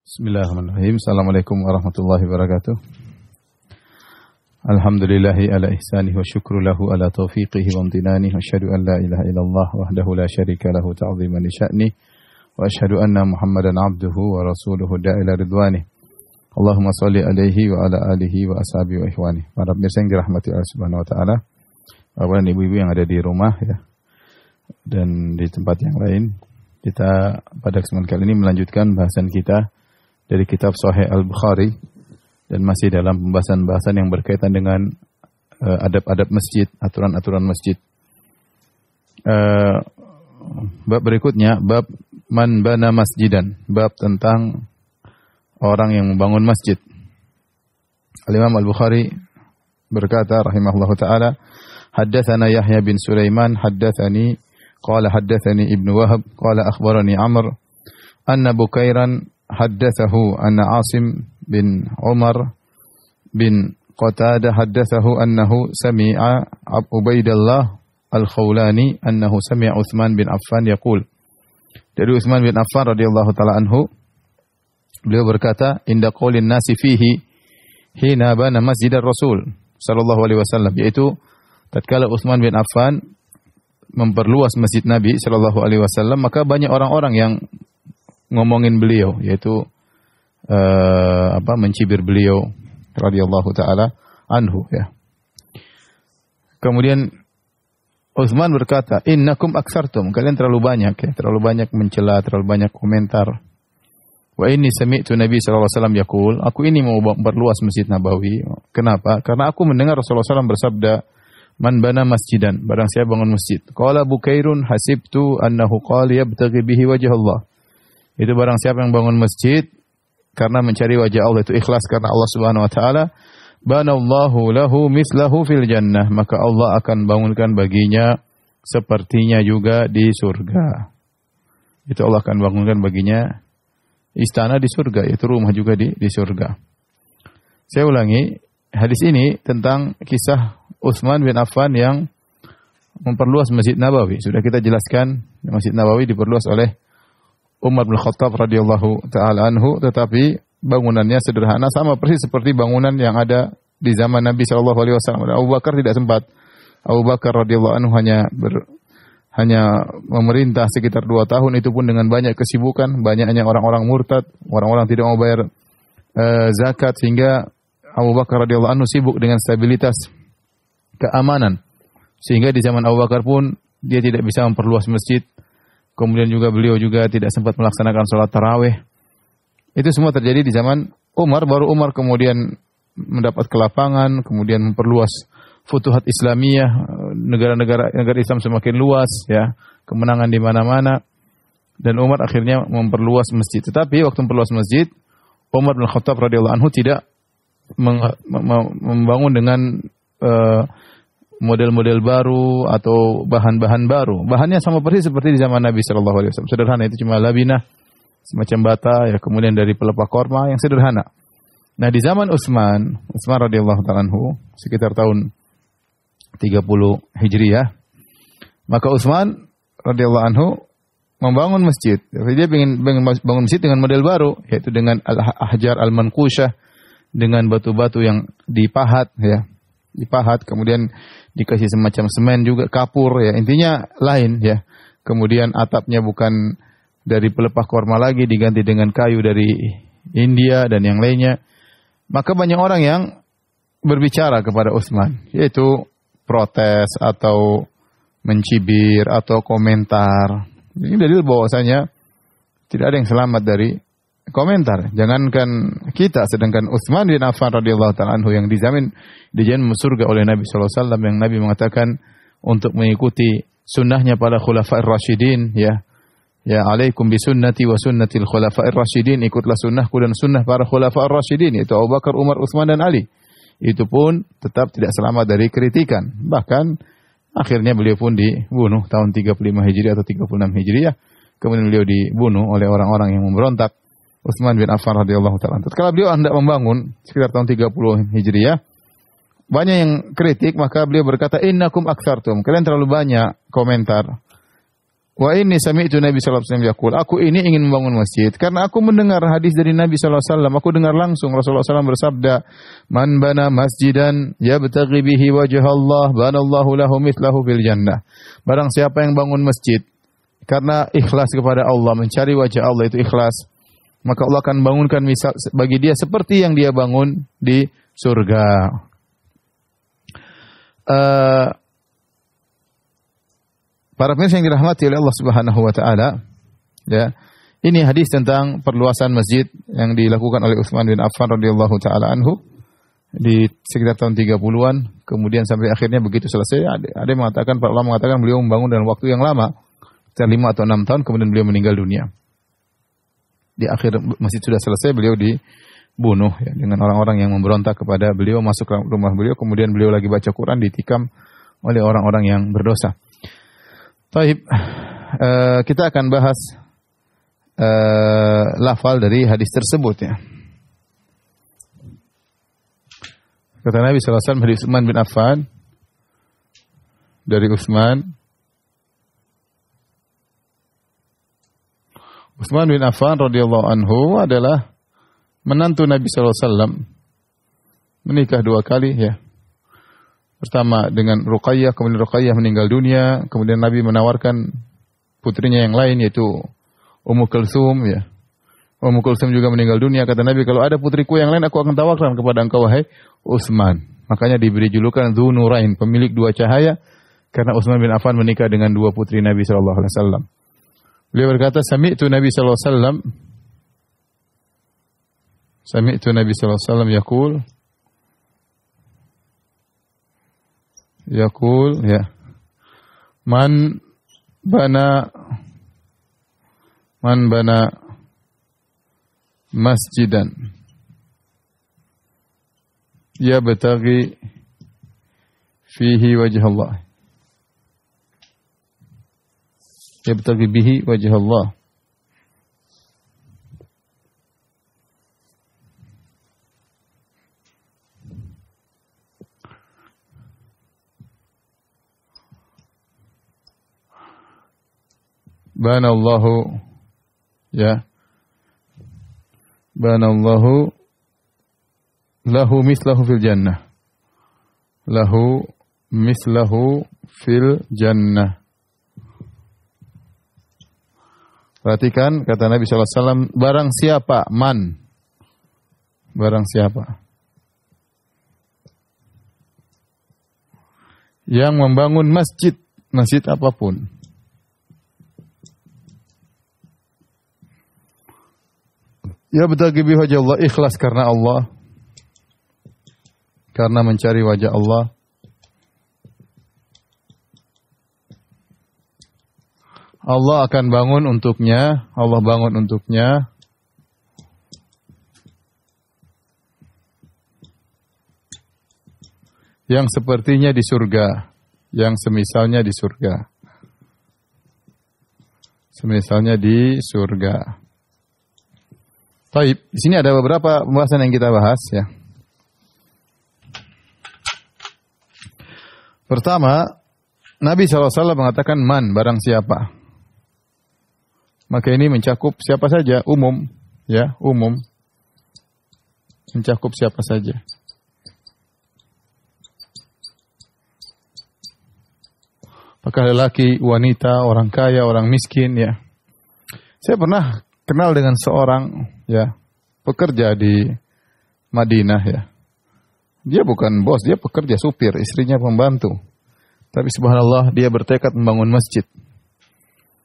Bismillahirrahmanirrahim. Assalamualaikum warahmatullahi wabarakatuh. Alhamdulillahi ala ihsanihi wa syukru lahu ala taufiqihi wa amtinanihi wa asyhadu an la ilaha illallah wahdahu la syarika lahu ta'ziman li sya'ni wa asyhadu anna Muhammadan abduhu wa rasuluhu da'ila ridwani. Allahumma shalli alaihi wa ala alihi wa ashabihi wa ikhwani. Para pemirsa yang dirahmati Allah Subhanahu wa taala, Bapak dan Ibu-ibu yang ada di rumah ya dan di tempat yang lain, kita pada kesempatan kali ini melanjutkan bahasan kita dari kitab Sahih Al-Bukhari dan masih dalam pembahasan-pembahasan yang berkaitan dengan adab-adab masjid, aturan-aturan masjid. Bab berikutnya, bab man bana masjidan, bab tentang orang yang membangun masjid. Al-Imam Al-Bukhari berkata rahimahullahu taala, haddatsana Yahya bin Sulaiman haddatsani qala haddatsani Ibnu Wahab qala akhbarani Amr anna Bukairan haddathahu anna Asim bin Umar bin Qatadah haddathahu annahu sami'a Ubaidillah Al-Khawlani annahu sami'a Utsman bin Affan yaqul. Dari Utsman bin Affan radhiyallahu taala anhu, beliau berkata, inda qaulin nasi fihi hina bana masjidar Rasul sallallahu alaihi wasallam, yaitu tatkala Utsman bin Affan memperluas masjid Nabi sallallahu alaihi wasallam, maka banyak orang-orang yang ngomongin beliau, yaitu mencibir beliau radhiyallahu taala anhu ya. Kemudian Utsman berkata, innakum aktsartum, kalian terlalu banyak ya, terlalu banyak mencela, terlalu banyak komentar. Wa inni sami'tu Nabi sallallahu alaihi wasallam yaqul, aku ini mau memperluas Masjid Nabawi. Kenapa? Karena aku mendengar Rasulullah SAW bersabda, man bana masjidan, barang siapa bangun masjid. Qala Bukairun hasibtu annahu qala yabtaghi bihi wajh Allah. Itu barang siapa yang bangun masjid karena mencari wajah Allah, itu ikhlas karena Allah Subhanahu wa taala, banallahu lahu mislahu fil jannah, maka Allah akan bangunkan baginya sepertinya juga di surga. Itu Allah akan bangunkan baginya istana di surga, itu rumah juga di surga. Saya ulangi, hadis ini tentang kisah Utsman bin Affan yang memperluas Masjid Nabawi. Sudah kita jelaskan, Masjid Nabawi diperluas oleh Umar bin Khattab radhiyallahu taala anhu, tetapi bangunannya sederhana, sama persis seperti bangunan yang ada di zaman Nabi sallallahu alaihi wasallam. Abu Bakar tidak sempat. Abu Bakar radhiyallahu anhu hanya memerintah sekitar 2 tahun, itu pun dengan banyak kesibukan, banyaknya orang-orang murtad, orang-orang tidak mau bayar zakat, sehingga Abu Bakar radhiyallahu anhu sibuk dengan stabilitas keamanan. Sehingga di zaman Abu Bakar pun dia tidak bisa memperluas masjid. Kemudian juga beliau juga tidak sempat melaksanakan sholat tarawih. Itu semua terjadi di zaman Umar. Baru Umar kemudian mendapat kelapangan, kemudian memperluas Futuhat Islamiyah, negara Islam semakin luas, ya, kemenangan di mana-mana. Dan Umar akhirnya memperluas masjid. Tetapi waktu memperluas masjid, Umar bin Khattab radhiyallahu anhu tidak membangun dengan model-model baru atau bahan-bahan baru. Bahannya sama persis seperti di zaman Nabi sallallahu alaihi wasallam. Sederhana, itu cuma labinah, semacam bata ya, kemudian dari pelepah korma yang sederhana. Nah, di zaman Utsman radhiyallahu ta'ala anhu, sekitar tahun 30 Hijriah, maka Utsman radhiyallahu anhu membangun masjid. Dia ingin bangun masjid dengan model baru, yaitu dengan al-ahjar al-manqushah, dengan batu-batu yang dipahat ya. Dipahat, kemudian dikasih semacam semen juga, kapur ya, intinya lain ya. Kemudian atapnya bukan dari pelepah korma lagi, diganti dengan kayu dari India dan yang lainnya. Maka banyak orang yang berbicara kepada Utsman, yaitu protes atau mencibir atau komentar. Ini dalil bahwasanya tidak ada yang selamat dari komentar. Jangankan kita, sedangkan Utsman bin Affan radhiyallahu ta'ala anhu yang dijamin surga oleh Nabi sallallahu alaihi wasallam, yang Nabi mengatakan untuk mengikuti sunnahnya para khulafa'ir rasyidin ya. Ya, alaikum bi sunnati wa sunnatil khulafa'ir rasyidin, ikutlah sunnahku dan sunnah para khulafa'ir rasyidin, yaitu Abu Bakar, Umar, Utsman dan Ali. Itu pun tetap tidak selamat dari kritikan. Bahkan akhirnya beliau pun dibunuh tahun 35 Hijriah atau 36 Hijriah. Kemudian beliau dibunuh oleh orang-orang yang memberontak. Utsman bin Affan radhiyallahu ta'ala. Tatkala beliau hendak membangun sekitar tahun 30 Hijriah, banyak yang kritik, maka beliau berkata, innakum aktsartum, kalian terlalu banyak komentar. Wa inni sami'tu Nabi sallallahu alaihi wasallam yaqul, aku ini ingin membangun masjid karena aku mendengar hadis dari Nabi sallallahu alaihi wasallam. Aku dengar langsung Rasulullah SAW bersabda, "Man bana masjidan yabtaghi bihi wajha Allah, banallahu lahu mithlahu fil jannah." Barang siapa yang bangun masjid karena ikhlas kepada Allah, mencari wajah Allah itu ikhlas, maka Allah akan bangunkan misal bagi dia seperti yang dia bangun di surga. Para pemirsa yang dirahmati oleh Allah Subhanahu wa taala, ya. Ini hadis tentang perluasan masjid yang dilakukan oleh Utsman bin Affan radhiyallahu taala anhu di sekitar tahun 30-an, kemudian sampai akhirnya begitu selesai. Ada yang mengatakan, para ulama mengatakan beliau membangun dalam waktu yang lama, sekitar 5 atau 6 tahun, kemudian beliau meninggal dunia. Di akhir masjid sudah selesai, beliau dibunuh ya, dengan orang-orang yang memberontak kepada beliau, masuk ke rumah beliau, kemudian beliau lagi baca Quran ditikam oleh orang-orang yang berdosa. Baik, kita akan bahas lafal dari hadis tersebut ya. Kata Nabi sallallahu alaihi wasallam hadis Utsman bin Affan, dari Utsman bin Affan radhiyallahu anhu adalah menantu Nabi sallallahu alaihi wasallam, menikah 2 kali ya. Pertama dengan Ruqayyah, kemudian Ruqayyah meninggal dunia, kemudian Nabi menawarkan putrinya yang lain yaitu Ummu Kulsum ya. Ummu Kulsum juga meninggal dunia, kata Nabi, kalau ada putriku yang lain aku akan tawarkan kepada engkau wahai Utsman. Makanya diberi julukan Dzu Nurain, pemilik 2 cahaya, karena Utsman bin Affan menikah dengan 2 putri Nabi sallallahu alaihi wasallam. Beliau berkata, Sami'tu Nabi sallallahu alaihi wasallam yaqul ya, man bana masjidan yabtaghi fihi wajh Allah, yabtaghi bihi wajh Allah, banallahu lahu mislahu fil jannah. Lahu mislahu fil jannah. Perhatikan kata Nabi sallallahu alaihi wasallam, barang siapa yang membangun masjid apapun, ya bertagi bi wajah Allah, ikhlas karena Allah, karena mencari wajah Allah, Allah akan bangun untuknya, yang sepertinya di surga, yang semisalnya di surga. Baik, di sini ada beberapa pembahasan yang kita bahas ya. Pertama, Nabi SAW mengatakan barang siapa. Maka ini mencakup siapa saja, umum. Mencakup siapa saja. Apakah lelaki, wanita, orang kaya, orang miskin ya. Saya pernah kenal dengan seorang ya, pekerja di Madinah ya. Dia bukan bos, dia pekerja, supir, istrinya pembantu. Tapi subhanallah, dia bertekad membangun masjid.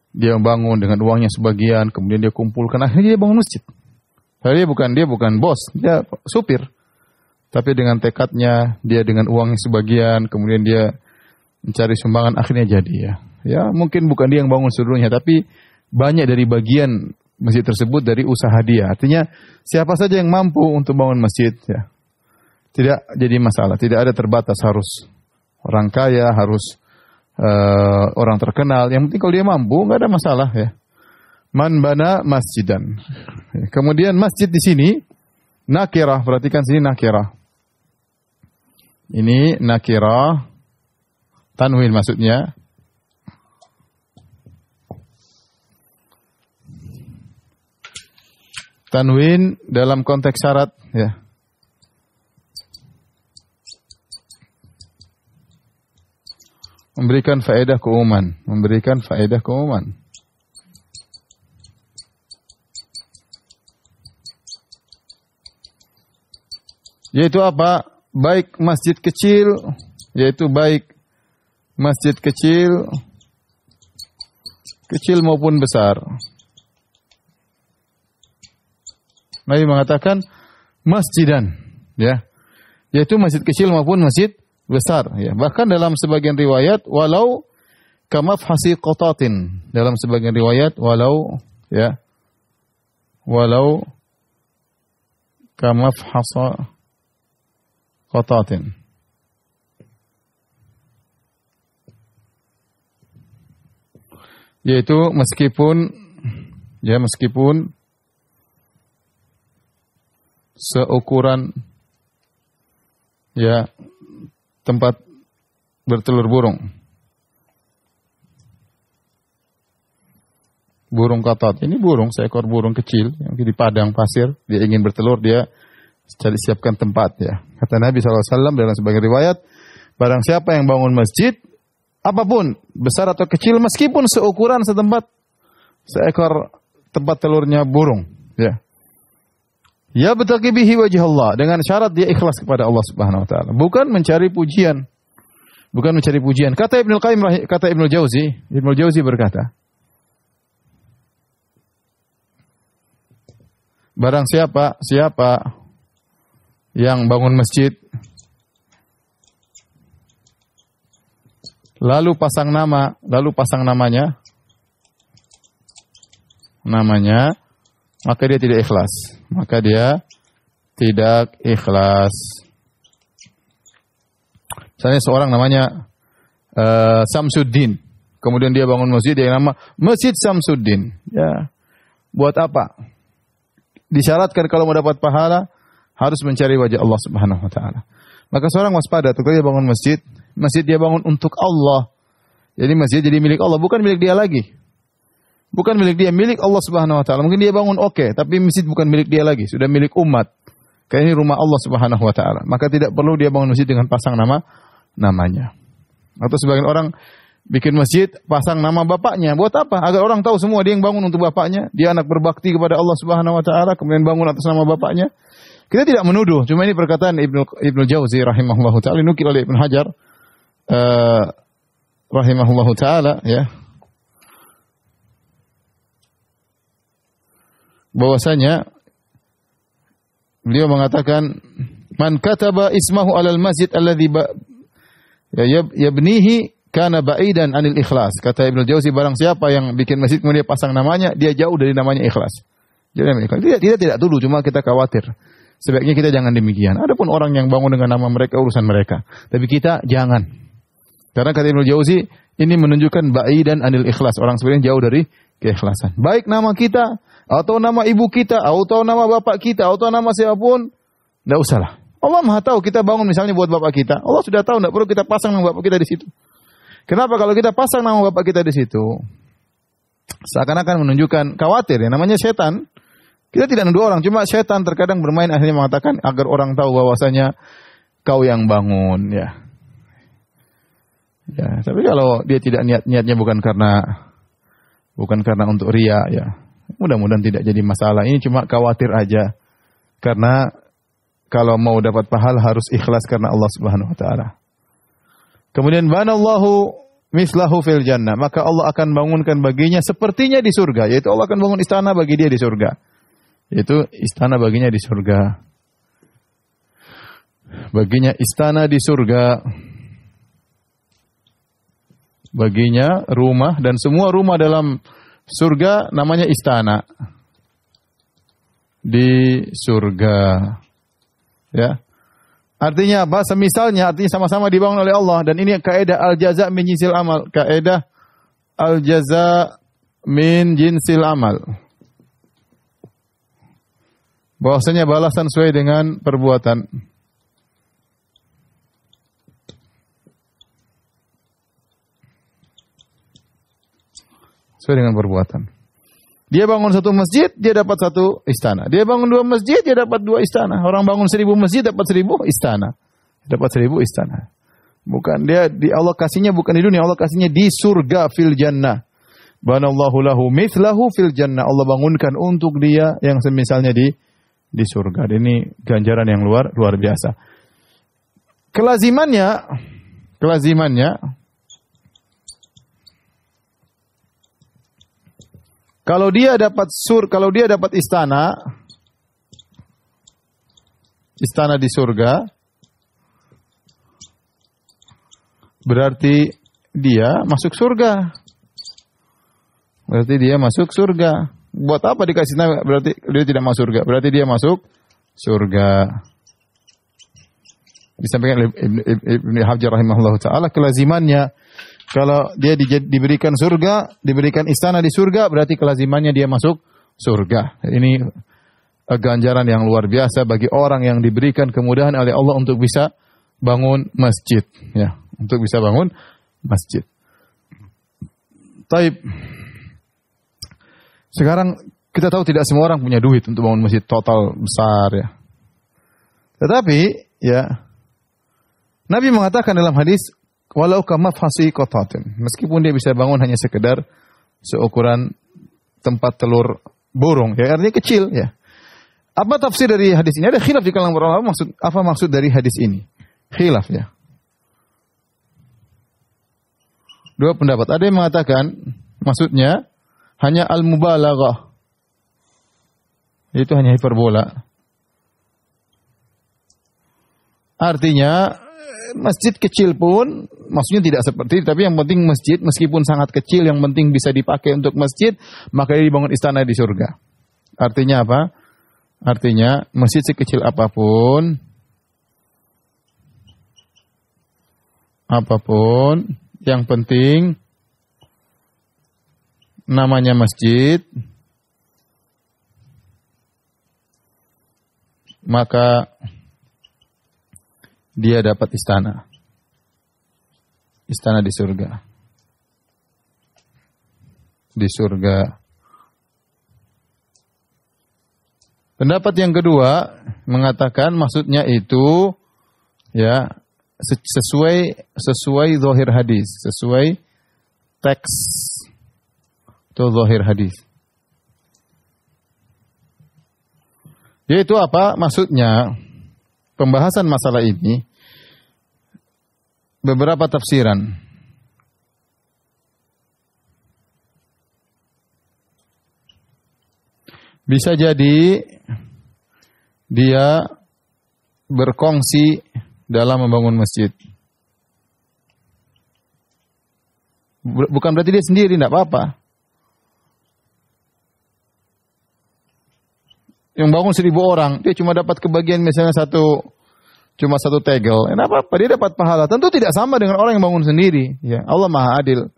Dia membangun dengan uangnya sebagian, kemudian dia kumpulkan, akhirnya dia bangun masjid. Padahal dia bukan bos, dia supir. Tapi dengan tekadnya, dia dengan uangnya sebagian, kemudian dia mencari sumbangan, akhirnya jadi ya. Ya mungkin bukan dia yang bangun seluruhnya, tapi banyak dari bagian masjid tersebut dari usaha dia. Artinya siapa saja yang mampu untuk bangun masjid ya, tidak jadi masalah. Tidak ada terbatas harus orang kaya, harus orang terkenal. Yang penting kalau dia mampu, nggak ada masalah ya. Man bana masjidan. Kemudian masjid di sini nakirah. Perhatikan sini nakirah. Ini nakirah, tanwin maksudnya. Tanwin dalam konteks syarat, ya. Memberikan faedah keumuman, memberikan faedah keumuman. Yaitu apa? Baik masjid kecil, yaitu baik masjid kecil, kecil maupun besar. Nabi mengatakan masjidan, ya, yaitu masjid kecil maupun masjid besar. Ya. Bahkan dalam sebagian riwayat, walau kamafhasi qatatin. Dalam sebagian riwayat, walau, ya, walau kamafhasa qatatin. Yaitu meskipun, ya, meskipun seukuran, ya, tempat bertelur burung. Burung katat. Ini burung, seekor burung kecil yang di padang pasir. Dia ingin bertelur, dia siapkan tempat, ya. Kata Nabi SAW dalam sebagian riwayat, barang siapa yang bangun masjid, apapun, besar atau kecil, meskipun seukuran seekor tempat telurnya burung, ya. Ya betaki bihi wajh Allah, dengan syarat dia ikhlas kepada Allah Subhanahu wa taala, bukan mencari pujian. Bukan mencari pujian. Kata Ibnu Qayyim, kata Ibnu Jauzi berkata, barang siapa yang bangun masjid lalu pasang namanya, maka dia tidak ikhlas. Maka dia tidak ikhlas. Misalnya seorang namanya Samsuddin, kemudian dia bangun masjid, dia nama Masjid Samsuddin. Ya, buat apa? Disyaratkan kalau mau dapat pahala harus mencari wajah Allah Subhanahu wa taala. Maka seorang waspada ketika dia bangun masjid dia bangun untuk Allah. Jadi masjid jadi milik Allah, bukan milik dia lagi. Bukan milik dia, milik Allah Subhanahu wa taala. Mungkin dia bangun tapi masjid bukan milik dia lagi, sudah milik umat. Karena ini rumah Allah Subhanahu wa taala. Maka tidak perlu dia bangun masjid dengan pasang namanya. Atau sebagian orang bikin masjid pasang nama bapaknya. Buat apa? Agar orang tahu semua dia yang bangun untuk bapaknya, dia anak berbakti kepada Allah Subhanahu wa taala, kemudian bangun atas nama bapaknya. Kita tidak menuduh, cuma ini perkataan Ibnu Jauzi rahimahullahu taala, nukil oleh Ibnu Hajar rahimahullahu taala, ya. Bahwasanya beliau mengatakan man kataba ismahu alal masjid alladhi yabnihi kana ba'idan anil ikhlas. Kata Ibnu Jauzi, barang siapa yang bikin masjid kemudian pasang namanya, dia jauh dari namanya ikhlas. Jadi tidak tuduh, cuma kita khawatir. Sebaiknya kita jangan demikian. Adapun orang yang bangun dengan nama mereka, urusan mereka. Tapi kita jangan. Karena kata Ibnu Jauzi, ini menunjukkan ba'idan anil ikhlas. Orang sebenarnya jauh dari keikhlasan. Baik nama kita, atau nama ibu kita, atau nama bapak kita, atau nama siapapun, tidak usahlah. Allah Maha tahu kita bangun misalnya buat bapak kita. Allah sudah tahu, tidak perlu kita pasang nama bapak kita di situ. Kenapa? Kalau kita pasang nama bapak kita di situ, seakan-akan menunjukkan khawatir, ya, namanya setan. Kita tidak nuduh orang, cuma setan terkadang bermain akhirnya mengatakan agar orang tahu bahwasanya kau yang bangun, ya. Ya, tapi kalau dia tidak niatnya bukan karena untuk riya, ya. Mudah-mudahan tidak jadi masalah. Ini cuma khawatir aja. Karena kalau mau dapat pahala harus ikhlas karena Allah Subhanahu wa taala. Kemudian banallahu mislahu fil jannah, maka Allah akan bangunkan baginya sepertinya di surga, yaitu Allah akan bangun istana bagi dia di surga. Yaitu istana baginya di surga. Baginya istana di surga. Baginya rumah, dan semua rumah dalam surga namanya istana di surga. Ya. Artinya apa? Semisalnya, artinya sama-sama dibangun oleh Allah, dan ini kaidah al-jaza min jinsil amal. Kaidah al-jaza min jinsil amal. Bahwasanya balasan sesuai dengan perbuatan. Sesuai dengan perbuatan. Dia bangun satu masjid, dia dapat satu istana. Dia bangun dua masjid, dia dapat dua istana. Orang bangun 1000 masjid, dapat 1000 istana. Dapat 1000 istana. Bukan dia di Allah kasihnya bukan di dunia, Allah kasihnya di surga fil jannah. Banallahu lahu mithlahu fil jannah. Allah bangunkan untuk dia yang semisalnya di surga. Ini ganjaran yang luar biasa. Kelazimannya kalau dia dapat istana di surga, berarti dia masuk surga. Buat apa dikasih istana? Berarti dia tidak masuk surga. Berarti dia masuk surga. Disampaikan oleh Ibnu Hajar rahimahullah taala, kelazimannya kalau dia diberikan surga, diberikan istana di surga, berarti kelazimannya dia masuk surga. Ini ganjaran yang luar biasa bagi orang yang diberikan kemudahan oleh Allah untuk bisa bangun masjid, ya, untuk bisa bangun masjid. Taib. Sekarang kita tahu tidak semua orang punya duit untuk bangun masjid total besar, ya. Tetapi, ya, Nabi mengatakan dalam hadis, walau kamafhasi qatatin, meskipun dia bisa bangun hanya sekedar seukuran tempat telur burung, ya, artinya kecil, ya. Apa tafsir dari hadis ini? Ada khilaf di kalangan ulama apa maksud dari hadis ini? Khilaf, ya. Dua pendapat. Ada yang mengatakan maksudnya hanya al-mubalaghah. Itu hanya hiperbola. Artinya masjid kecil pun, maksudnya tidak seperti itu, tapi yang penting masjid meskipun sangat kecil, yang penting bisa dipakai untuk masjid, maka dia dibangun istana di surga. Artinya apa? Artinya masjid sekecil apapun, yang penting namanya masjid, maka dia dapat istana di surga. Pendapat yang kedua mengatakan maksudnya itu, ya, sesuai zahir hadis, sesuai teks atau zahir hadis. Yaitu apa maksudnya? Pembahasan masalah ini beberapa tafsiran. Bisa jadi dia berkongsi dalam membangun masjid. Bukan berarti dia sendiri, tidak apa-apa. Yang bangun 1000 orang, dia cuma dapat kebagian misalnya cuma satu tegel. Kenapa? Dia dapat pahala. Tentu tidak sama dengan orang yang bangun sendiri. Ya, Allah Maha Adil.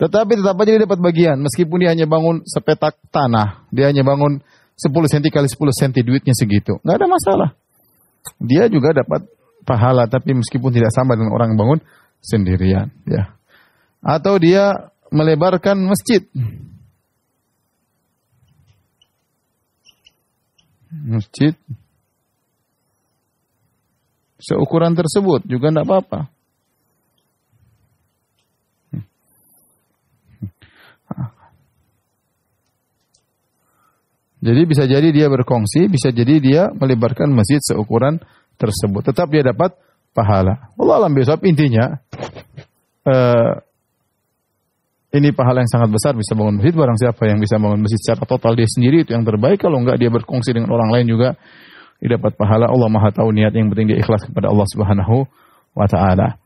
Tetapi tetap aja dia dapat bagian. Meskipun dia hanya bangun sepetak tanah, dia hanya bangun 10 cm kali 10 cm, duitnya segitu, nggak ada masalah. Dia juga dapat pahala, tapi meskipun tidak sama dengan orang yang bangun sendirian. Ya. Atau dia melebarkan masjid. Seukuran tersebut juga tidak apa-apa. Jadi bisa jadi dia berkongsi, bisa jadi dia melebarkan masjid seukuran tersebut. Tetap dia dapat pahala. Allah alam besok intinya ini pahala yang sangat besar bisa bangun masjid. Barang siapa yang bisa bangun masjid secara total dia sendiri itu yang terbaik. Kalau enggak dia berkongsi dengan orang lain juga dia dapat pahala. Allah Maha tahu niat, yang penting dia ikhlas kepada Allah Subhanahu wa taala.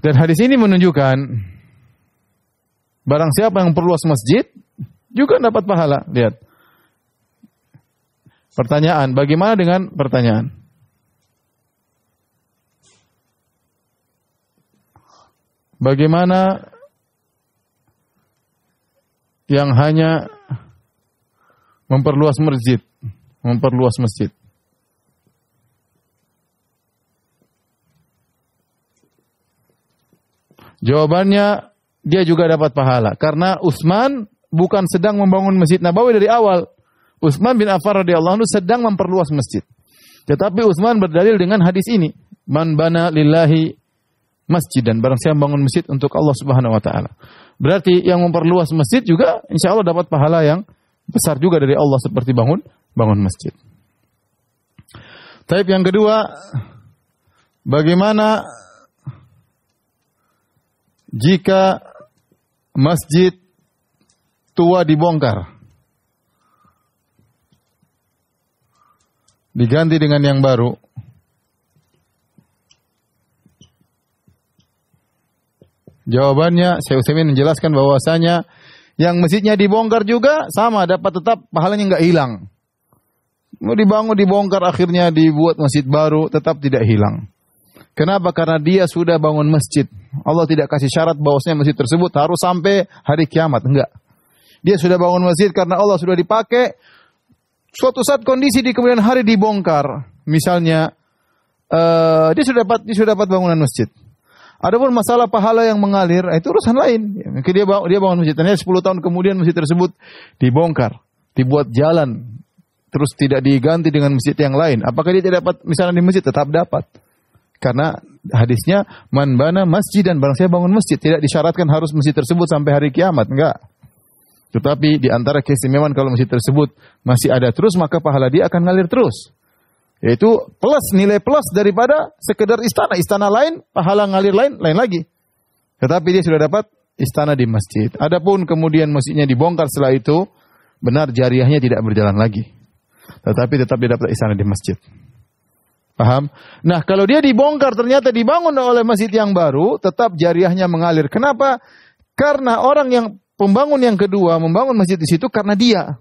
Dan hadis ini menunjukkan barang siapa yang perluas masjid juga dapat pahala. Lihat. Pertanyaan, bagaimana dengan pertanyaan? Bagaimana yang hanya memperluas masjid? Jawabannya dia juga dapat pahala karena Utsman bukan sedang membangun Masjid Nabawi dari awal. Utsman bin Affan radhiyallahu anhu sedang memperluas masjid. Tetapi Utsman berdalil dengan hadis ini, man bana lillahi masjidan, barang siapa bangun masjid untuk Allah Subhanahu wa taala. Berarti yang memperluas masjid juga insya Allah dapat pahala yang besar juga dari Allah seperti bangun masjid. Taib yang kedua, bagaimana jika masjid tua dibongkar, diganti dengan yang baru? Jawabannya, Syekh Utsaimin menjelaskan bahwasanya yang masjidnya dibongkar juga sama, dapat tetap pahalanya nggak hilang. Mau dibangun, dibongkar, akhirnya dibuat masjid baru, tetap tidak hilang. Kenapa? Karena dia sudah bangun masjid. Allah tidak kasih syarat bahwasanya masjid tersebut harus sampai hari kiamat, enggak. Dia sudah bangun masjid karena Allah sudah dipakai. Suatu saat kondisi di kemudian hari dibongkar, misalnya dia sudah dapat bangunan masjid. Adapun masalah pahala yang mengalir, itu urusan lain. Mungkin dia bangun masjid, ternyata 10 tahun kemudian masjid tersebut dibongkar, dibuat jalan, terus tidak diganti dengan masjid yang lain. Apakah dia tidak dapat misalnya di masjid? Tetap dapat. Karena hadisnya man bana masjid, dan barang siapa bangun masjid, tidak disyaratkan harus masjid tersebut sampai hari kiamat, enggak. Tetapi di antara keistimewaan kalau masjid tersebut masih ada terus, maka pahala dia akan ngalir terus. Yaitu plus, nilai plus daripada sekedar istana. Istana lain, pahala ngalir lain lagi. Tetapi dia sudah dapat istana di masjid. Adapun kemudian masjidnya dibongkar setelah itu, benar jariahnya tidak berjalan lagi. Tetapi tetap dia dapat istana di masjid. Paham? Nah, kalau dia dibongkar ternyata dibangun oleh masjid yang baru, tetap jariahnya mengalir. Kenapa? Karena orang yang pembangun yang kedua membangun masjid di situ karena dia.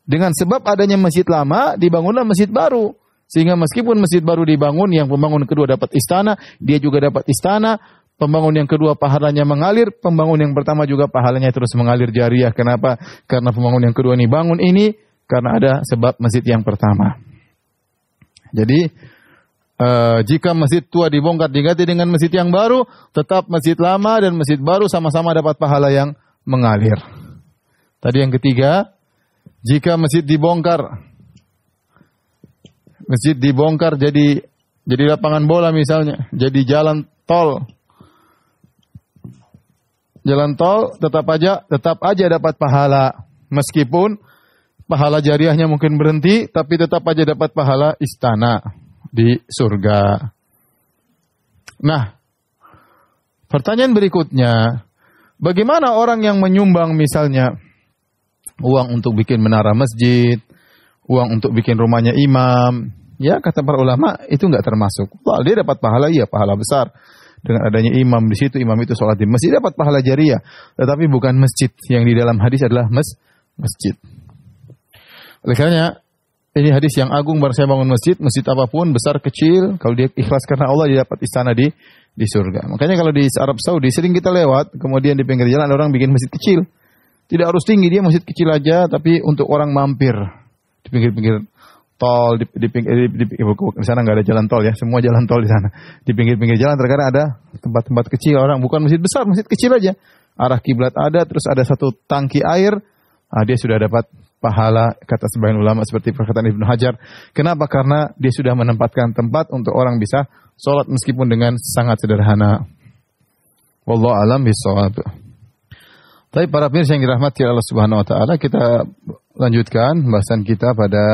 Dengan sebab adanya masjid lama, dibangunlah masjid baru. Sehingga meskipun masjid baru dibangun, yang pembangun kedua dapat istana, dia juga dapat istana. Pembangun yang kedua pahalanya mengalir, pembangun yang pertama juga pahalanya terus mengalir jariah. Kenapa? Karena pembangun yang kedua ini bangun ini karena ada sebab masjid yang pertama. Jadi jika masjid tua dibongkar diganti dengan masjid yang baru, tetap masjid lama dan masjid baru sama-sama dapat pahala yang mengalir. Tadi yang ketiga, jika masjid dibongkar jadi lapangan bola misalnya, jadi jalan tol. Jalan tol tetap aja dapat pahala, meskipun pahala jariahnya mungkin berhenti, tapi tetap aja dapat pahala istana di surga. Nah, pertanyaan berikutnya, bagaimana orang yang menyumbang misalnya uang untuk bikin menara masjid, uang untuk bikin rumahnya imam? Ya, kata para ulama itu enggak termasuk. Wah, dia dapat pahala, iya, pahala besar. Dengan adanya imam di situ, imam itu sholat di masjid, dapat pahala jariah. Tetapi bukan masjid. Yang di dalam hadis adalah masjid. Oleh karena ini hadis yang agung, barang saya bangun masjid apapun, besar kecil, kalau dia ikhlas karena Allah, dia dapat istana di surga. Makanya kalau di Arab Saudi sering kita lewat, kemudian di pinggir jalan ada orang bikin masjid kecil. Tidak harus tinggi, dia masjid kecil aja, tapi untuk orang mampir di pinggir-pinggir tol, di sana nggak ada jalan tol ya, semua jalan tol di sana. Di pinggir-pinggir jalan terkadang ada tempat-tempat kecil orang, bukan masjid besar, masjid kecil aja. Arah kiblat ada, terus ada satu tangki air, dia sudah dapat pahala, kata sebagian ulama seperti perkataan Ibnu Hajar. Kenapa? Karena dia sudah menempatkan tempat untuk orang bisa sholat meskipun dengan sangat sederhana. Wallahu a'lam bishawab. Tapi para pemirsa yang dirahmati Allah Subhanahu wa taala, kita lanjutkan bahasan kita pada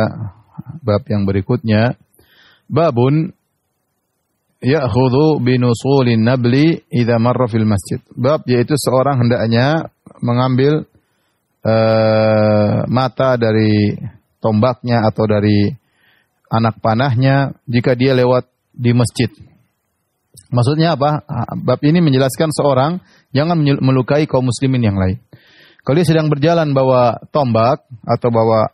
bab yang berikutnya. Babun ya'khudhu binusulin nabli idza marra fil masjid. Bab yaitu seorang hendaknya mengambil mata dari tombaknya atau dari anak panahnya jika dia lewat di masjid. Maksudnya apa? Bab ini menjelaskan seorang jangan melukai kaum muslimin yang lain. Kalau dia sedang berjalan bawa tombak atau bawa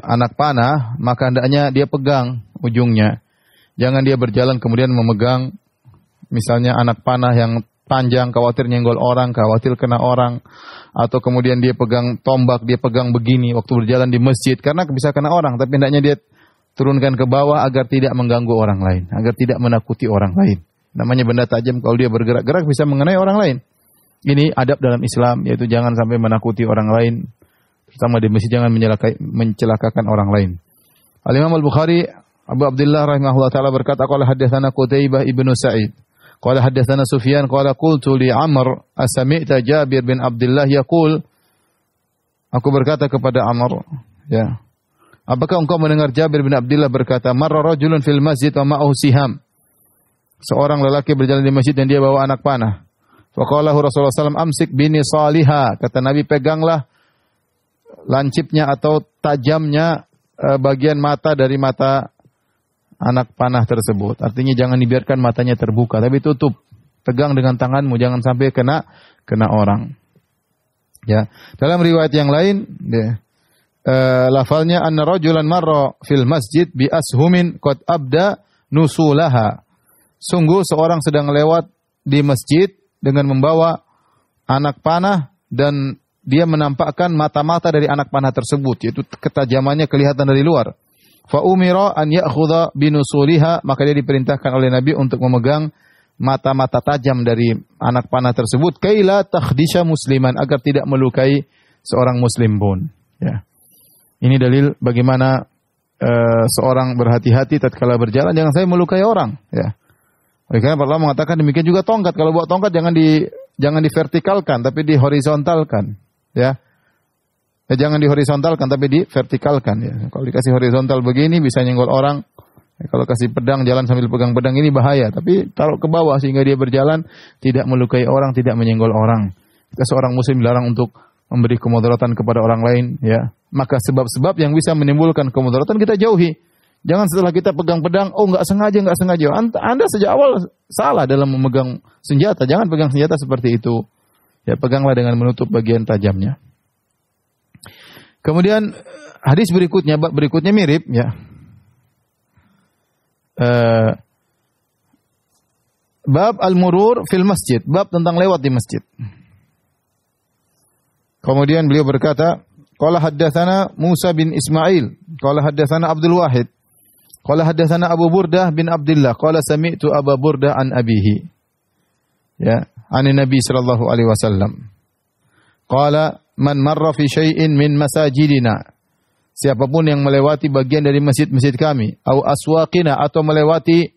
anak panah, maka hendaknya dia pegang ujungnya. Jangan dia berjalan kemudian memegang misalnya anak panah yang panjang, khawatir nyenggol orang, khawatir kena orang, atau kemudian dia pegang tombak, dia pegang begini waktu berjalan di masjid, karena bisa kena orang, tapi hendaknya dia turunkan ke bawah agar tidak mengganggu orang lain, agar tidak menakuti orang lain. Namanya benda tajam, kalau dia bergerak-gerak bisa mengenai orang lain. Ini adab dalam Islam, yaitu jangan sampai menakuti orang lain, terutama di masjid, jangan mencelakakan orang lain. Al-Imam Al-Bukhari Abu Abdullah rahimahullah taala berkata, qala haddatsana Qutaibah ibnu Sa'id, qala haddatsana Sufyan, qala qultu li Amr, asami'ta Jabir bin Abdullah yaqul, aku berkata kepada Amr, ya, apakah engkau mendengar Jabir bin Abdullah berkata, marra rajulun fil masjid wa ma'ahu siham, seorang lelaki berjalan di masjid dan dia bawa anak panah. Faqalahu Rasulullah SAW, amsik bini salihah. Kata Nabi, peganglah lancipnya atau tajamnya bagian mata dari mata anak panah tersebut. Artinya jangan dibiarkan matanya terbuka, tapi tutup. Pegang dengan tanganmu, jangan sampai kena orang. Ya. Dalam riwayat yang lain, lafalnya anna rajulan marra fil masjid bi ashumin qad abda nusulaha. Sungguh seorang sedang lewat di masjid dengan membawa anak panah dan dia menampakkan mata-mata dari anak panah tersebut, yaitu ketajamannya kelihatan dari luar. Fa umira an ya'khudha binusuliha, maka dia diperintahkan oleh Nabi untuk memegang mata-mata tajam dari anak panah tersebut, kaila takhdisha musliman, agar tidak melukai seorang muslim pun. Ya. Ini dalil bagaimana seorang berhati-hati tatkala berjalan, jangan sampai melukai orang. Ya. Oleh karena para ulama mengatakan demikian juga tongkat. Kalau bawa tongkat jangan divertikalkan, tapi dihorizontalkan. Ya. Jangan dihorizontalkan, tapi divertikalkan. Ya. Kalau dikasih horizontal begini bisa nyenggol orang. Ya, kalau kasih pedang jalan sambil pegang pedang ini bahaya. Tapi taruh ke bawah sehingga dia berjalan tidak melukai orang, tidak menyenggol orang. Jika seorang muslim dilarang untuk memberi kemudaratan kepada orang lain, ya, maka sebab-sebab yang bisa menimbulkan kemudaratan kita jauhi. Jangan setelah kita pegang pedang, oh enggak sengaja. Anda sejak awal salah dalam memegang senjata. Jangan pegang senjata seperti itu. Ya, peganglah dengan menutup bagian tajamnya. Kemudian hadis berikutnya, bab berikutnya mirip, ya. Bab al-murur fil masjid, bab tentang lewat di masjid. Kemudian beliau berkata, qala haddatsana Musa bin Ismail, qala haddatsana Abdul Wahid, qala haddatsana Abu Burdah bin Abdullah, qala sami'tu Abu Burdah an abihi. Ya, an Nabi sallallahu alaihi wasallam. Qala man marra fi syai'in min masajidina. Siapapun yang melewati bagian dari masjid-masjid kami, au aswaqina, atau melewati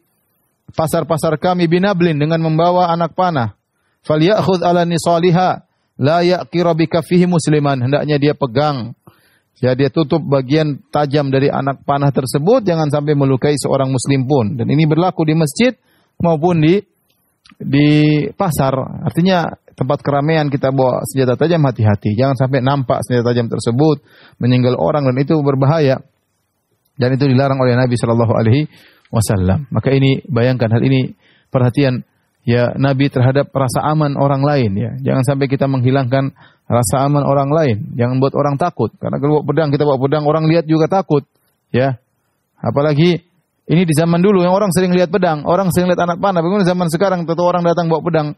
pasar-pasar kami, binablin, dengan membawa anak panah, falyakhudh ala nisaliha la yaqira bi kaffihi musliman, hendaknya dia pegang, ya, dia tutup bagian tajam dari anak panah tersebut, jangan sampai melukai seorang muslim pun. Dan ini berlaku di masjid maupun di pasar. Artinya tempat keramaian kita bawa senjata tajam, hati-hati, jangan sampai nampak senjata tajam tersebut menyenggol orang, dan itu berbahaya. Dan itu dilarang oleh Nabi sallallahu alaihi wasallam. Maka ini, bayangkan hal ini, perhatian ya Nabi terhadap rasa aman orang lain, ya. Jangan sampai kita menghilangkan rasa aman orang lain. Jangan buat orang takut. Karena kalau kita bawa pedang, orang lihat juga takut, ya. Apalagi ini di zaman dulu yang orang sering lihat pedang, orang sering lihat anak panah. Bagaimana zaman sekarang, tentu orang datang bawa pedang,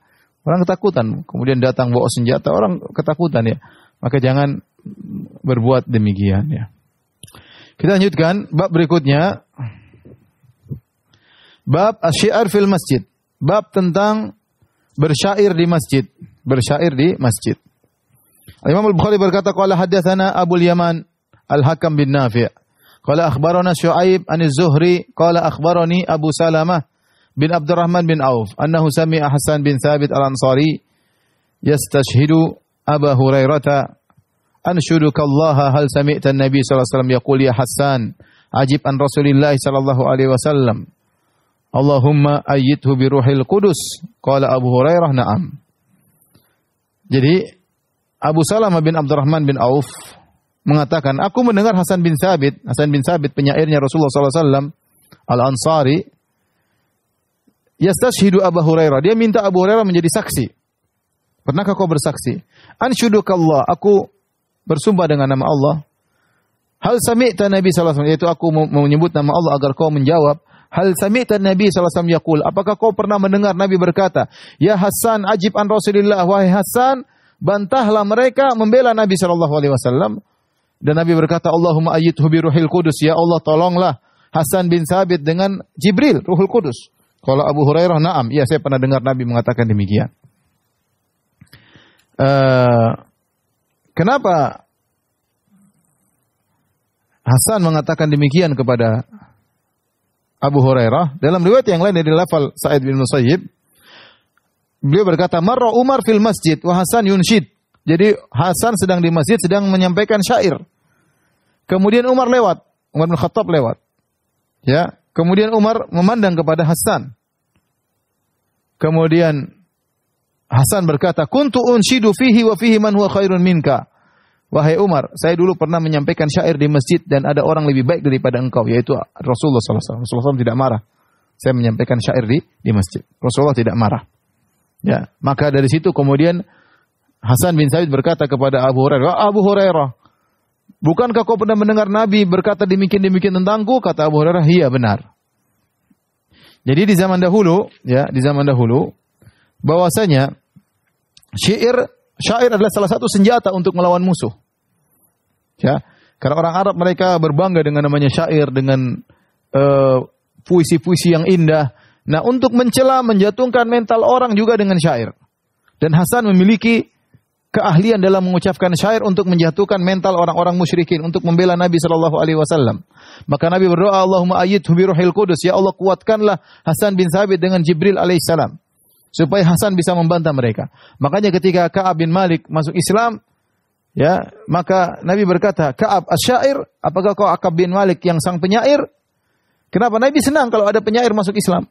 orang ketakutan. Kemudian datang bawa senjata, orang ketakutan, ya. Maka jangan berbuat demikian, ya. Kita lanjutkan bab berikutnya. Bab asy-syi'r fil masjid. Bab tentang bersyair di masjid. Bersyair di masjid. Imam Al-Bukhari berkata, qala haddatsana Abul Yaman Al-Hakam bin Nafi'. Qala akhbarana Syu'aib an Az-Zuhri qala akhbarani Abu Salamah bin Abdurrahman bin Auf annahu sami'a Hasan bin Thabit Al-Ansari yastashhidu Abu Hurairah anshuduka Allah hal sami'ta an-nabi sallallahu alaihi wasallam yaqul ya Hasan ajib an Rasulillah sallallahu alaihi wasallam Allahumma ayyidhu bi ruhil qudus. Qala Abu Hurairah na'am. Jadi Abu Salamah bin Abdurrahman bin Auf mengatakan, aku mendengar Hasan bin Thabit penyairnya Rasulullah SAW, Al-Ansari, yastashhidu Abu Hurairah, dia minta Abu Hurairah menjadi saksi. Pernahkah kau bersaksi? Anshudukallah, aku bersumpah dengan nama Allah. Hal sami'ta Nabi SAW, yaitu aku menyebut nama Allah agar kau menjawab. Hal sami'ta Nabi SAW yaqul, apakah kau pernah mendengar Nabi berkata, ya Hasan ajib an Rasulillah, wahai Hasan, bantahlah mereka membela Nabi SAW. Dan Nabi berkata, Allahumma ayyidhu bi ruhil qudus, ya Allah tolonglah Hasan bin Thabit dengan Jibril, Ruhul Qudus. Kalau Abu Hurairah na'am, iya saya pernah dengar Nabi mengatakan demikian. kenapa Hasan mengatakan demikian kepada Abu Hurairah? Dalam riwayat yang lain dari lafal Sa'id bin Musayyib, beliau berkata, "Marra Umar fil masjid wa Hasan yunshid." Jadi Hasan sedang di masjid sedang menyampaikan syair. Kemudian Umar lewat, Umar bin Khattab lewat. Ya, kemudian Umar memandang kepada Hasan. Kemudian Hasan berkata, "Kuntu unshidu fihi wa fihi man huwa khairun minka." Wahai Umar, saya dulu pernah menyampaikan syair di masjid dan ada orang lebih baik daripada engkau, yaitu Rasulullah SAW. Rasulullah SAW tidak marah. Saya menyampaikan syair di masjid. Rasulullah tidak marah. Ya, maka dari situ kemudian Hasan bin Sabit berkata kepada Abu Hurairah, "Abu Hurairah, bukankah kau pernah mendengar Nabi berkata demikian-demikian tentangku?" Kata Abu Hurairah, "Iya, benar." Jadi di zaman dahulu, bahwasanya syair adalah salah satu senjata untuk melawan musuh. Ya, karena orang Arab mereka berbangga dengan namanya syair, dengan puisi-puisi yang indah. Nah, untuk mencela, menjatuhkan mental orang juga dengan syair. Dan Hasan memiliki keahlian dalam mengucapkan syair untuk menjatuhkan mental orang-orang musyrikin, untuk membela Nabi SAW. Maka Nabi berdoa, "Allahumma ayyidhu bi ruhil qudus." Ya Allah, kuatkanlah Hasan bin Sabit dengan Jibril alaihissalam, supaya Hasan bisa membantah mereka. Makanya ketika Ka'ab bin Malik masuk Islam, ya, maka Nabi berkata, "Ka'ab asy-syair, apakah kau Ka'ab bin Malik yang sang penyair?" Kenapa Nabi senang kalau ada penyair masuk Islam?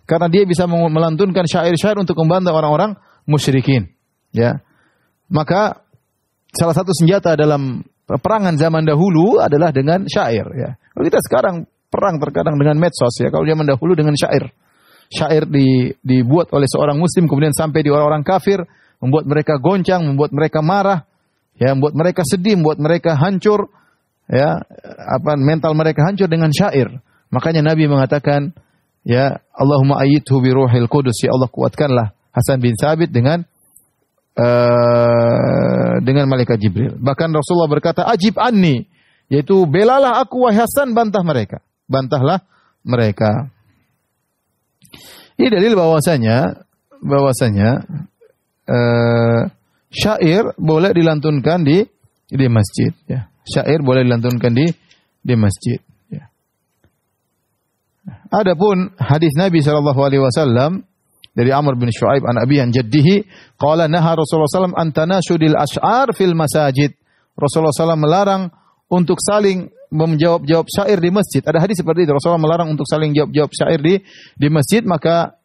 Karena dia bisa melantunkan syair-syair untuk membantah orang-orang musyrikin. Ya. Maka salah satu senjata dalam peperangan zaman dahulu adalah dengan syair. Ya. Kalau kita sekarang perang terkadang dengan medsos, ya. Kalau zaman dahulu dengan syair. Syair dibuat oleh seorang muslim kemudian sampai di orang-orang kafir, membuat mereka goncang, membuat mereka marah, ya, membuat mereka sedih, membuat mereka hancur, ya, mental mereka hancur dengan syair. Makanya Nabi mengatakan, ya, Allahumma ayyidhu bi ruhil qudus, ya Allah kuatkanlah Hasan bin Sabit dengan malaikat Jibril. Bahkan Rasulullah berkata, "Ajib anni," yaitu belalah aku wahai Hasan, bantahlah mereka. Ini dalil bahwasanya syair boleh dilantunkan di masjid. Ya. Syair boleh dilantunkan di masjid. Ya. Adapun hadis Nabi SAW dari Amr bin Shu'aib an Abi an Jaddihi, qala naha Rasulullah SAW an tanashudil ash'ar fil masajid. Rasulullah SAW melarang untuk saling menjawab syair di masjid. Ada hadis seperti itu. Rasulullah melarang untuk saling jawab syair di masjid. Maka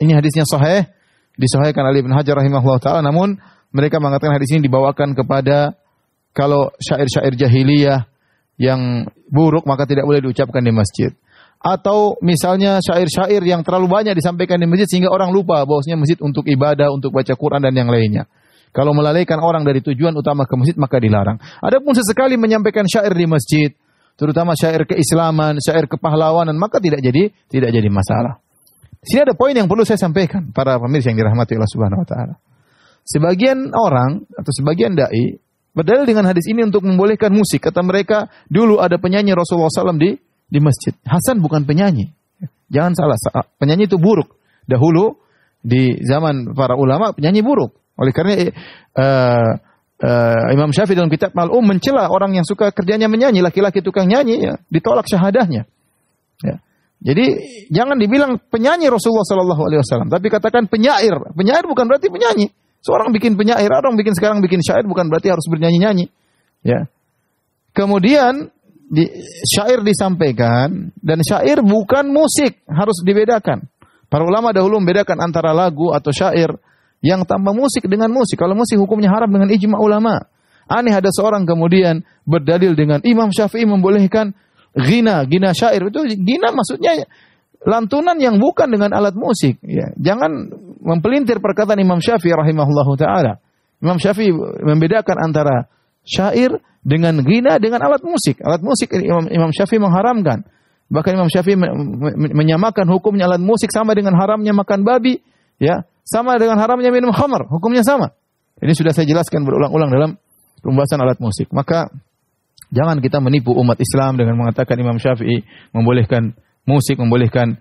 ini hadisnya sahih, disahihkan oleh Ibnu Hajar rahimahullah taala. Namun mereka mengatakan hadis ini dibawakan kepada kalau syair-syair jahiliyah yang buruk maka tidak boleh diucapkan di masjid. Atau misalnya syair-syair yang terlalu banyak disampaikan di masjid sehingga orang lupa bahwasanya masjid untuk ibadah, untuk baca Quran dan yang lainnya. Kalau melalaikan orang dari tujuan utama ke masjid maka dilarang. Adapun sesekali menyampaikan syair di masjid, terutama syair keislaman, syair kepahlawanan, maka tidak jadi masalah. Di sini ada poin yang perlu saya sampaikan para pemirsa yang dirahmati Allah Subhanahu wa taala. Sebagian orang atau sebagian dai berdalil dengan hadis ini untuk membolehkan musik. Kata mereka, dulu ada penyanyi Rasulullah SAW di masjid. Hasan bukan penyanyi. Jangan salah, penyanyi itu buruk. Dahulu di zaman para ulama penyanyi buruk. Oleh karena Imam Syafi'i dalam kitab Al-Um mencela orang yang suka kerjanya menyanyi, laki-laki tukang nyanyi, ya, ditolak syahadahnya. Ya. Jadi jangan dibilang penyanyi Rasulullah SAW, tapi katakan penyair. Penyair bukan berarti penyanyi. Seorang bikin penyair, orang sekarang bikin syair bukan berarti harus bernyanyi-nyanyi. Ya. Kemudian syair disampaikan dan syair bukan musik, harus dibedakan. Para ulama dahulu membedakan antara lagu atau syair yang tanpa musik dengan musik. Kalau musik hukumnya haram dengan ijma ulama. Aneh ada seorang kemudian berdalil dengan Imam Syafi'i membolehkan ghina syair. Itu ghina maksudnya lantunan yang bukan dengan alat musik. Ya. Jangan mempelintir perkataan Imam Syafi'i rahimahullahu ta'ala. Imam Syafi'i membedakan antara syair dengan ghina dengan alat musik. Alat musik Imam Syafi'i mengharamkan. Bahkan Imam Syafi'i menyamakan hukumnya alat musik sama dengan haramnya makan babi, ya, sama dengan haramnya minum khamar, hukumnya sama. Ini sudah saya jelaskan berulang-ulang dalam pembahasan alat musik. Maka jangan kita menipu umat Islam dengan mengatakan Imam Syafi'i membolehkan musik, membolehkan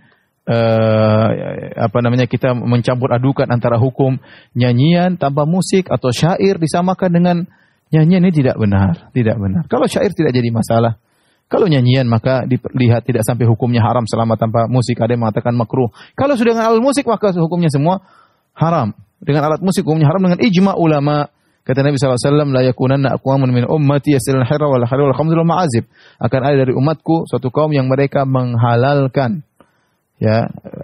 kita mencampur adukan antara hukum nyanyian tanpa musik atau syair disamakan dengan nyanyian, ini tidak benar, tidak benar. Kalau syair tidak jadi masalah. Kalau nyanyian maka dilihat tidak sampai hukumnya haram selama tanpa musik. Ada yang mengatakan makruh. Kalau sudah dengan alat musik maka hukumnya semua haram. Dengan alat musik hukumnya haram dengan ijma' ulama. Kata Nabi SAW, la yakunanna aqwamun min ummati yasilul hira wal harir wal khamr wal ma'azib. Akan ada dari umatku suatu kaum yang mereka menghalalkan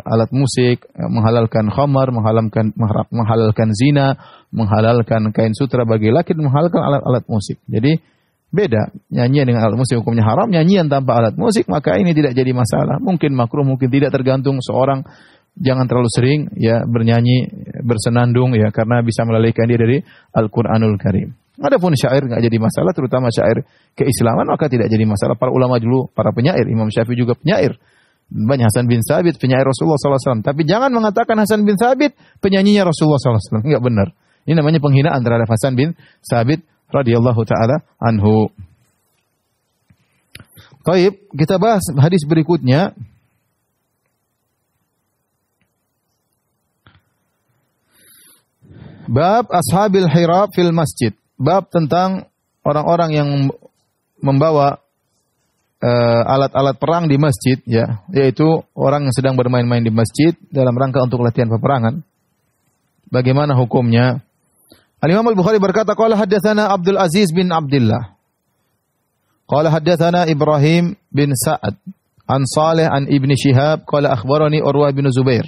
alat musik, menghalalkan khamar, menghalalkan zina, menghalalkan kain sutra bagi laki, dan menghalalkan alat-alat musik. Jadi beda, nyanyian dengan alat musik hukumnya haram, nyanyian tanpa alat musik maka ini tidak jadi masalah. Mungkin makruh, mungkin tidak, tergantung seorang. Jangan terlalu sering bernyanyi, bersenandung karena bisa melalaikan dia dari Al-Qur'anul Karim. Adapun syair enggak jadi masalah, terutama syair keislaman maka tidak jadi masalah. Para ulama dulu, para penyair, Imam Syafi'i juga penyair. Banyak Hasan bin Thabit penyair Rasulullah SAW. Tapi jangan mengatakan Hasan bin Thabit penyanyinya Rasulullah SAW. Enggak benar. Ini namanya penghinaan terhadap Hasan bin Thabit radhiyallahu taala anhu. Baik, kita bahas hadis berikutnya. Bab ashabil hirab fil masjid. Bab tentang orang-orang yang membawa alat-alat perang di masjid, yaitu orang yang sedang bermain-main di masjid dalam rangka untuk latihan peperangan. Bagaimana hukumnya? Al-Imam Al-Bukhari berkata, qala haddatsana Abdul Aziz bin Abdullah. Qala haddatsana Ibrahim bin Sa'ad an Salih an Ibn Shihab qala akhbarani Urwah bin Zubair.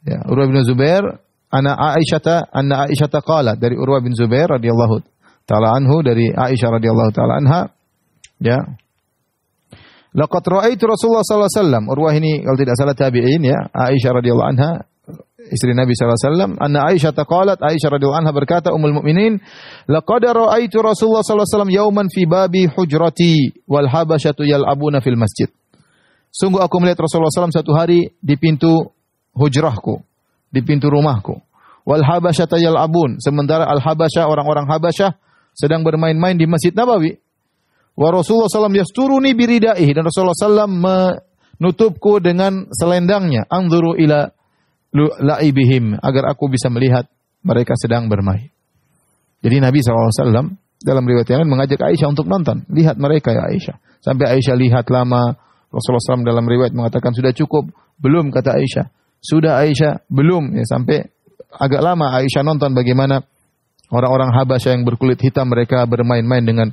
Urwah bin Zubair anna Aisyah qalat, dari Urwah bin Zubair radhiyallahu taala anhu, dari Aisyah radhiyallahu taala anha, laqad ra'aitu Rasulullah sallallahu alaihi wasallam. Urwah ini kalau tidak salah tabi'in, Aisyah radhiyallahu anha istri Nabi sallallahu alaihi wasallam. Anna Aisyah qalat, Aisyah radhiyallahu anha berkata, ummul mukminin, laqad ra'aitu Rasulullah sallallahu alaihi wasallam yauman fi babi hujrati wal habasyatu yal'abuna fil masjid. Sungguh aku melihat Rasulullah SAW satu hari di pintu hujrahku, di pintu rumahku. Wal habasyata yal'abun, sementara al-habasyah, orang-orang Habasyah sedang bermain-main di Masjid Nabawi. Wa Rasulullah SAW yasturuni biridaihi, dan Rasulullah SAW menutupku dengan selendangnya. Anzuru ila la'ibihim, agar aku bisa melihat mereka sedang bermain. Jadi Nabi SAW dalam riwayat yang lain mengajak Aisyah untuk nonton. Lihat mereka ya Aisyah. Sampai Aisyah lihat lama. Rasulullah SAW dalam riwayat mengatakan, sudah cukup? Belum, kata Aisyah. Sudah Aisyah? Belum. Sampai agak lama Aisyah nonton bagaimana orang-orang Habasyah yang berkulit hitam, mereka bermain-main dengan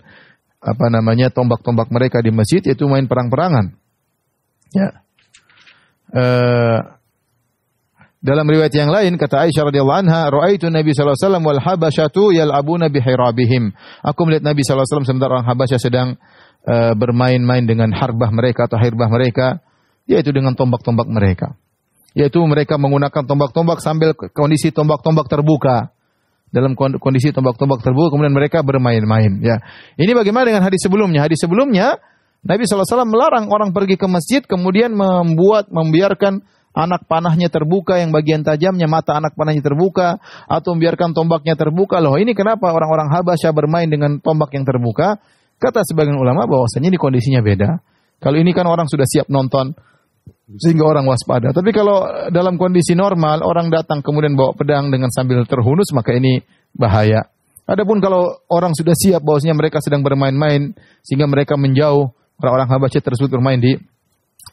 tombak-tombak mereka di masjid, yaitu main perang-perangan. Dalam riwayat yang lain kata Aisyah radhiyallahu anha, ra'aitu Nabi sallallahu alaihi wasallam wal habasyatu yal'abuna bihirabihim. Aku melihat Nabi sallallahu alaihi wasallam sementara orang Habasyah sedang bermain-main dengan harbah mereka atau hirbah mereka, yaitu dengan tombak-tombak mereka. Yaitu mereka menggunakan tombak-tombak sambil kondisi tombak-tombak terbuka. Dalam kondisi tombak-tombak terbuka kemudian mereka bermain-main, Ini bagaimana dengan hadis sebelumnya? Hadis sebelumnya Nabi sallallahu alaihi wasallam melarang orang pergi ke masjid kemudian membiarkan anak panahnya terbuka, yang bagian tajamnya mata anak panahnya terbuka, atau membiarkan tombaknya terbuka. Loh, ini kenapa orang-orang Habasyah bermain dengan tombak yang terbuka? Kata sebagian ulama bahwasanya ini kondisinya beda. Kalau ini kan orang sudah siap nonton sehingga orang waspada. Tapi kalau dalam kondisi normal orang datang kemudian bawa pedang dengan sambil terhunus, maka ini bahaya. Adapun kalau orang sudah siap bahwasanya mereka sedang bermain-main sehingga mereka menjauh, orang-orang Habasyah tersebut bermain di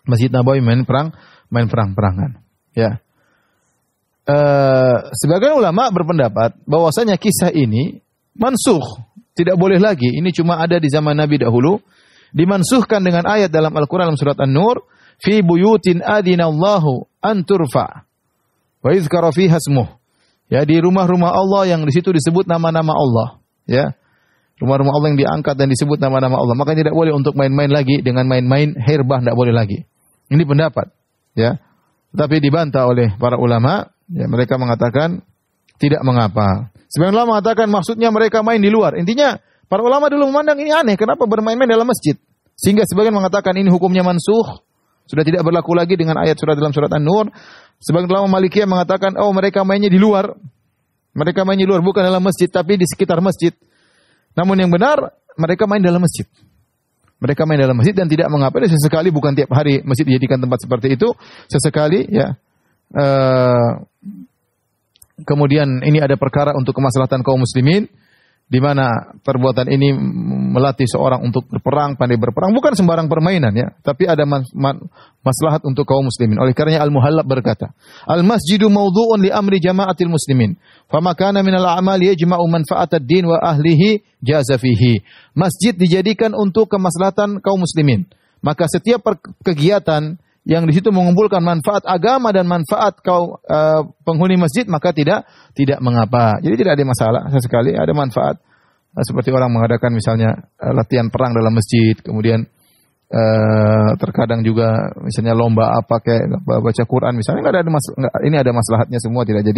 Masjid Nabawi, main perang-perangan. Sebagian ulama berpendapat bahwasanya kisah ini mansukh, tidak boleh lagi. Ini cuma ada di zaman Nabi dahulu, dimansuhkan dengan ayat dalam Al-Quran dalam surat An-Nur, fi buyutin adinallahu an turfa wa yuzkara fiha ismuh. Di rumah-rumah Allah yang di situ disebut nama-nama Allah, rumah-rumah Allah yang diangkat dan disebut nama-nama Allah. Maka tidak boleh untuk main-main lagi dengan main-main hirbah, tidak boleh lagi. Ini pendapat, Tetapi dibantah oleh para ulama, mereka mengatakan tidak mengapa. Sebagian ulama mengatakan maksudnya mereka main di luar. Intinya para ulama dulu memandang ini aneh, kenapa bermain-main dalam masjid? Sehingga sebagian mengatakan ini hukumnya mansukh, sudah tidak berlaku lagi dengan ayat dalam surat An-Nur. Sebagian ulama Malikiyah mengatakan, mereka mainnya di luar. Mereka main di luar, bukan dalam masjid, tapi di sekitar masjid. Namun yang benar, mereka main dalam masjid. Mereka main dalam masjid dan tidak mengapa. Sesekali, bukan tiap hari masjid dijadikan tempat seperti itu. Sesekali, ya. Kemudian ini ada perkara untuk kemaslahatan kaum muslimin, di mana perbuatan ini melatih seorang untuk berperang, pandai berperang, bukan sembarang permainan, ya, tapi ada maslahat untuk kaum muslimin. Oleh karenanya Al-Muhallab berkata, "Al-masjidu mawdu'un li amri jama'atil muslimin, fama kana minal a'mali yajma'u manfa'atad din wa ahlihi jaza fihi." Masjid dijadikan untuk kemaslahatan kaum muslimin. Maka setiap kegiatan yang di situ mengumpulkan manfaat agama dan manfaat penghuni masjid, maka tidak mengapa. Jadi tidak ada masalah, sesekali ada manfaat. Seperti orang mengadakan misalnya latihan perang dalam masjid, kemudian terkadang juga misalnya lomba apa kayak baca Quran misalnya, ini ada maslahatnya semua, tidak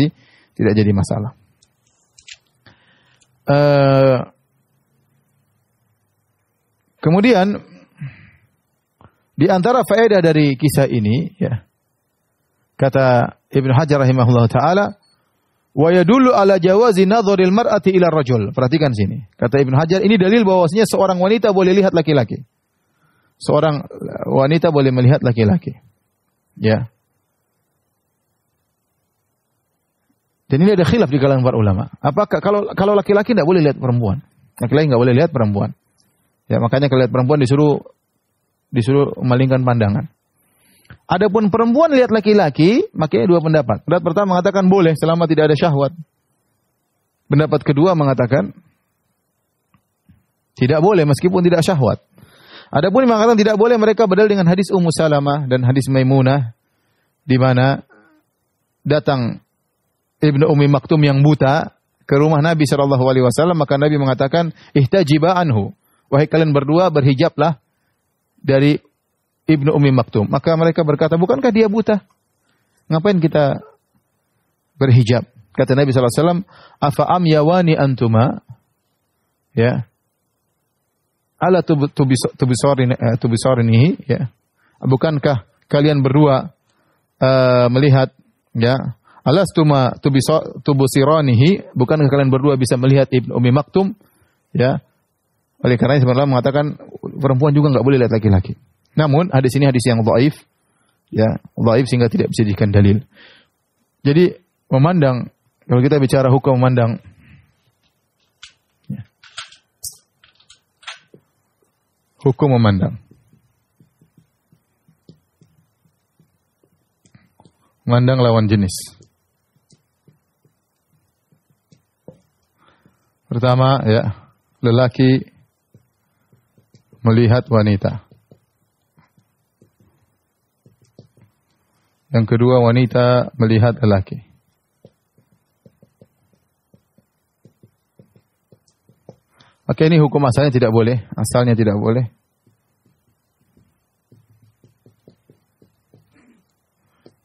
jadi masalah. Kemudian di antara faedah dari kisah ini, ya, kata Ibnu Hajar rahimahullah taala, wa yadullu ala jawazi nadharil mar'ati ila rajul. Perhatikan sini. Kata Ibnu Hajar, ini dalil bahwasanya seorang wanita boleh lihat laki-laki. Seorang wanita boleh melihat laki-laki. Ya. Dan ini ada khilaf di kalangan para ulama. Apakah kalau laki-laki tidak boleh lihat perempuan? Laki-laki enggak boleh lihat perempuan. Ya, makanya kalau lihat perempuan disuruh memalingkan pandangan. Adapun perempuan lihat laki-laki, makanya dua pendapat. Pendapat pertama mengatakan boleh selama tidak ada syahwat. Pendapat kedua mengatakan tidak boleh meskipun tidak syahwat. Adapun yang mengatakan tidak boleh, mereka berdalil dengan hadis Ummu Salamah dan hadis Maimunah, di mana datang Ibnu Ummi Maktum yang buta ke rumah Nabi SAW, maka Nabi mengatakan, ihtajiba anhu, wahai kalian berdua berhijablah dari Ibnu Ummi Maktum. Maka mereka berkata, bukankah dia buta? Ngapain kita berhijab? Kata Nabi SAW, afa'am yawani antuma, ya, ala tubisorinihi, ya, bukankah kalian berdua melihat, ya, alastuma tubusiranihi, bukankah kalian berdua bisa melihat Ibnu Ummi Maktum, ya. Oleh karena sebenarnya mengatakan perempuan juga enggak boleh lihat laki-laki. Namun hadis ini hadis yang dhaif, ya, dhaif sehingga tidak bisa dijadikan dalil. Jadi memandang, kalau kita bicara hukum memandang, ya, hukum memandang lawan jenis. Pertama, ya, lelaki melihat wanita. Yang kedua, wanita melihat lelaki. Maka ini hukum asalnya tidak boleh. Asalnya tidak boleh.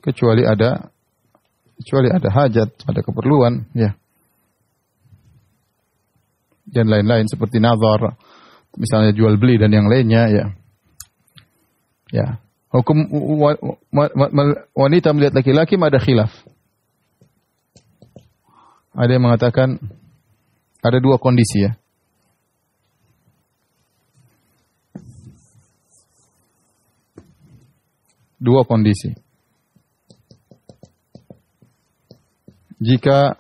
Kecuali ada hajat, ada keperluan, ya. Dan lain-lain seperti nazar, misalnya jual beli dan yang lainnya, ya. Ya. Hukum wanita melihat laki-laki ada khilaf. Ada yang mengatakan ada dua kondisi, ya. Dua kondisi. Jika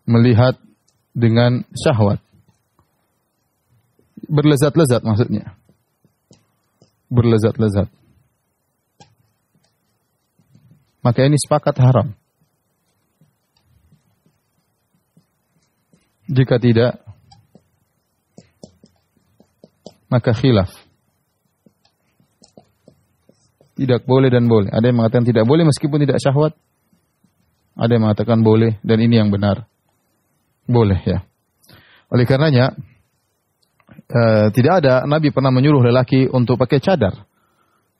melihat dengan syahwat, berlezat-lezat maksudnya, berlezat-lezat, maka ini sepakat haram. Jika tidak, maka khilaf. Tidak boleh dan boleh. Ada yang mengatakan tidak boleh meskipun tidak syahwat. Ada yang mengatakan boleh dan ini yang benar. Boleh, ya. Oleh karenanya tidak ada, Nabi pernah menyuruh lelaki untuk pakai cadar.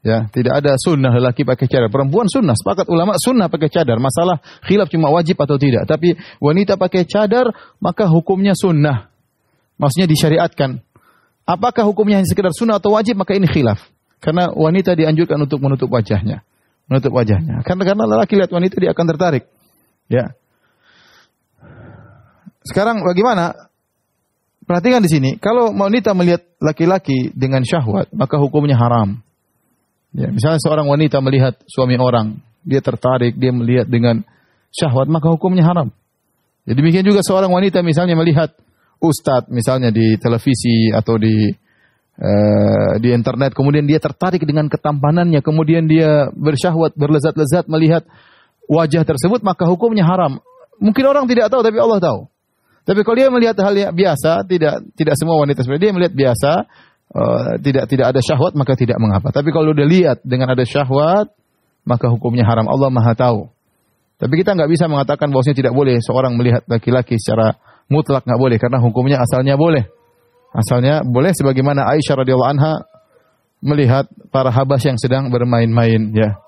Ya, tidak ada sunnah lelaki pakai cadar. Perempuan sunnah, sepakat ulama sunnah pakai cadar. Masalah khilaf cuma wajib atau tidak. Tapi wanita pakai cadar maka hukumnya sunnah. Maksudnya disyariatkan. Apakah hukumnya hanya sekedar sunnah atau wajib, maka ini khilaf. Karena wanita dianjurkan untuk menutup wajahnya. Menutup wajahnya. Karena lelaki lihat wanita dia akan tertarik. Ya. Sekarang bagaimana perhatikan di sini, kalau wanita melihat laki-laki dengan syahwat, maka hukumnya haram. Ya, misalnya seorang wanita melihat suami orang, dia tertarik, dia melihat dengan syahwat, maka hukumnya haram. Jadi demikian juga seorang wanita misalnya melihat ustadz misalnya di televisi atau di internet, kemudian dia tertarik dengan ketampanannya, kemudian dia bersyahwat, berlezat-lezat melihat wajah tersebut, maka hukumnya haram. Mungkin orang tidak tahu, tapi Allah tahu. Tapi kalau dia melihat hal yang biasa, tidak semua wanita seperti dia melihat biasa, tidak ada syahwat, maka tidak mengapa. Tapi kalau dia lihat dengan ada syahwat, maka hukumnya haram. Allah Maha tahu. Tapi kita nggak bisa mengatakan bahwasanya tidak boleh seorang melihat laki-laki secara mutlak, nggak boleh, karena hukumnya asalnya boleh. Asalnya boleh, sebagaimana Aisyah radhiyallahu anha melihat para habas yang sedang bermain-main. Ya.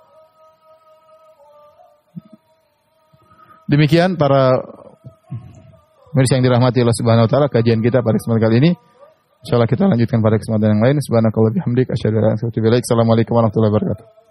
Demikian para pemirsa yang dirahmati Allah Subhanahu wa taala, kajian kita pada kesempatan kali ini. Insyaallah kita lanjutkan pada kesempatan yang lain. Subhanakallah bihamdik asyhadu an la ilaha illa anta astaghfiruka wa atubu ilaik. Assalamualaikum warahmatullahi wabarakatuh.